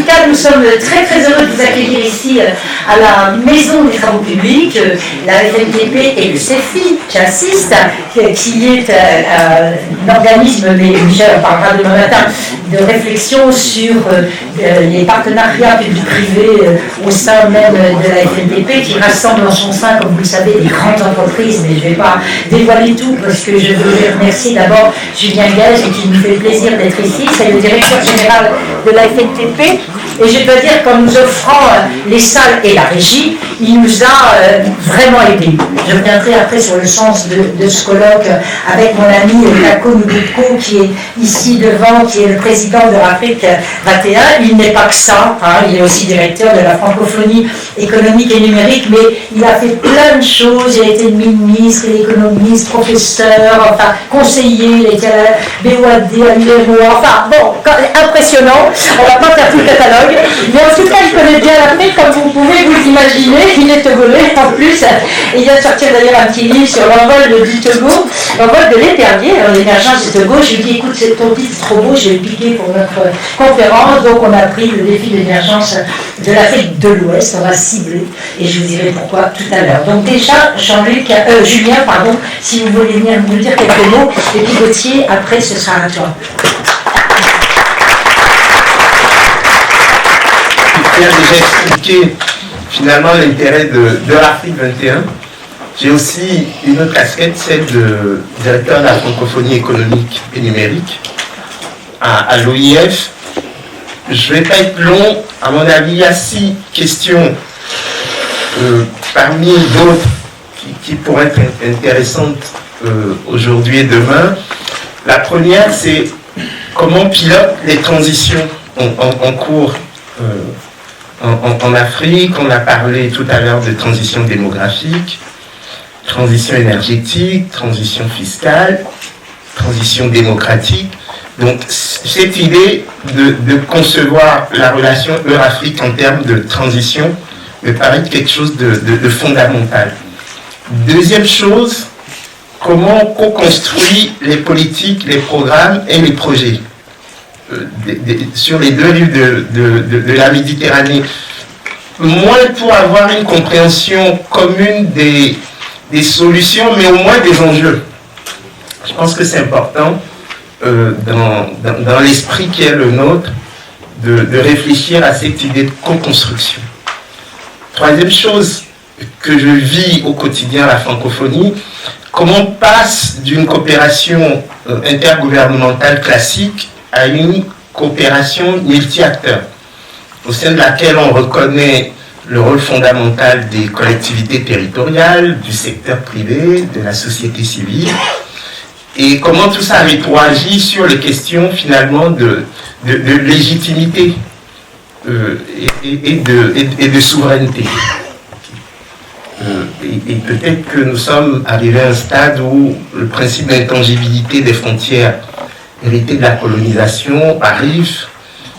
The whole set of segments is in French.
cas, nous sommes très très heureux de vous accueillir ici à la Maison des Travaux Publics, la FNTP et le CEFI qui assiste, qui est un organisme, mais Michel en parlera demain matin, de réflexion sur les partenariats publics-privés au sein même de la FNTP, qui rassemble dans son sein, comme vous le savez, des grandes entreprises, mais je ne vais pas dévoiler tout parce que je voulais remercier d'abord Julien Gage qui nous fait plaisir d'être ici, c'est le directeur général de la FNTP, et je dois dire qu'en nous offrant les salles et la régie, il nous a vraiment aidés. Je reviendrai après sur le sens de ce colloque avec mon ami Tako Nubutko qui est ici devant, qui est le président de RAFRIC 21. Il n'est pas que ça, hein, il est aussi directeur de la francophonie économique et numérique, mais il a fait plein de choses. Il a été ministre, économiste, professeur, enfin conseiller, il était à la BOAD, à l'UMOA, enfin bon, impressionnant. On ne va pas faire tout le catalogue. Mais en tout cas, il connaît bien l'Afrique, comme vous pouvez vous imaginer. Il est togolais en plus. Il vient de sortir d'ailleurs un petit livre sur l'envol du Togo, l'envol de l'épervier, l'émergence du Togo. Je lui ai dit, écoute, ton titre est trop beau, je vais le piquer pour notre conférence. Donc on a pris le défi d'émergence de l'Afrique de l'Ouest, on va cibler, et je vous dirai pourquoi tout à l'heure. Donc déjà, Julien, si vous voulez venir nous dire quelques mots, et puis Gauthier, après ce sera à toi. Qui a déjà expliqué finalement l'intérêt de l'Afrique 21. J'ai aussi une autre casquette, celle de directeur de la francophonie économique et numérique à l'OIF. Je ne vais pas être long, à mon avis, il y a 6 questions parmi d'autres qui pourraient être intéressantes aujourd'hui et demain. La première, c'est comment on pilote les transitions en cours en Afrique. On a parlé tout à l'heure de transition démographique, transition énergétique, transition fiscale, transition démocratique. Donc cette idée de concevoir la relation Eurafrique en termes de transition me paraît quelque chose de fondamental. Deuxième chose, comment on co-construit les politiques, les programmes et les projets sur les deux rives de la Méditerranée, moins pour avoir une compréhension commune des solutions, mais au moins des enjeux. Je pense que c'est important dans l'esprit qui est le nôtre de réfléchir à cette idée de co-construction. Troisième chose que je vis au quotidien à la francophonie, comment on passe d'une coopération intergouvernementale classique à une coopération multi-acteurs, au sein de laquelle on reconnaît le rôle fondamental des collectivités territoriales, du secteur privé, de la société civile, et comment tout ça rétroagit sur les questions finalement de légitimité et de souveraineté. Et peut-être que nous sommes arrivés à un stade où le principe d'intangibilité des frontières héritées de la colonisation arrive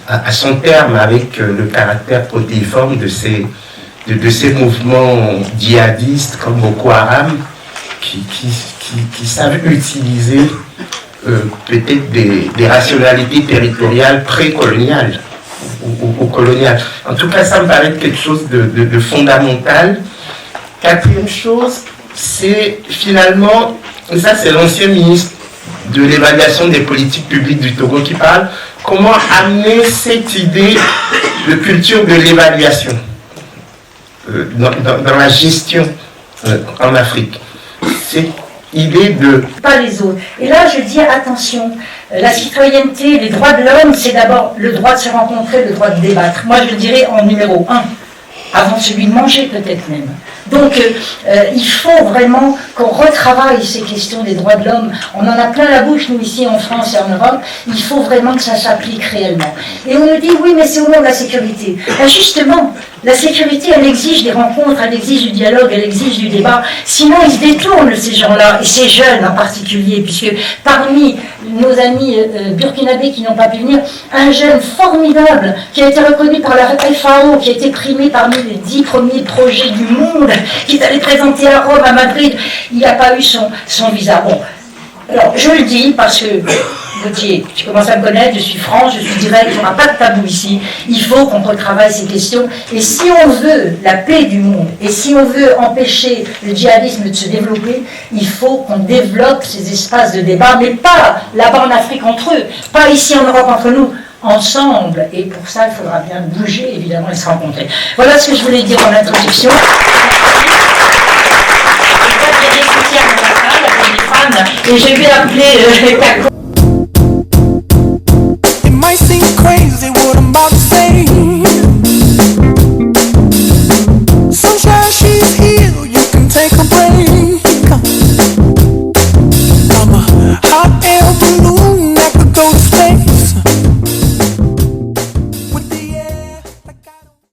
à son terme avec le caractère protéiforme de ces mouvements djihadistes comme Boko Haram qui savent utiliser peut-être des rationalités territoriales pré-coloniales ou coloniales. En tout cas, ça me paraît quelque chose de fondamental. Quatrième chose, c'est finalement, ça c'est l'ancien ministre de l'évaluation des politiques publiques du Togo qui parle, comment amener cette idée de culture de l'évaluation dans la gestion en Afrique. Cette idée de... Pas les autres. Et là, je dis attention, la citoyenneté, les droits de l'homme, c'est d'abord le droit de se rencontrer, le droit de débattre. Moi, je le dirais en numéro 1, avant celui de manger peut-être même. Donc, il faut vraiment qu'on retravaille ces questions des droits de l'homme. On en a plein la bouche, nous, ici en France et en Europe. Il faut vraiment que ça s'applique réellement. Et on nous dit, oui, mais c'est au nom de la sécurité. Ben justement, la sécurité, elle exige des rencontres, elle exige du dialogue, elle exige du débat. Sinon, ils se détournent, ces gens-là, et ces jeunes en particulier, puisque parmi nos amis burkinabés qui n'ont pas pu venir, un jeune formidable qui a été reconnu par la FAO, qui a été primé parmi les 10 premiers projets du monde, qui est allé présenter à Rome, à Madrid, il n'a pas eu son visa. Bon, Alors, je le dis parce que, Gauthier, tu commences à me connaître, je suis franche, je suis directe, il n'y aura pas de tabou ici. Il faut qu'on retravaille ces questions. Et si on veut la paix du monde, et si on veut empêcher le djihadisme de se développer, il faut qu'on développe ces espaces de débat, mais pas là-bas en Afrique entre eux, pas ici en Europe entre nous, ensemble. Et pour ça, il faudra bien bouger, évidemment, et se rencontrer. Voilà ce que je voulais dire en introduction. Et je vais appeler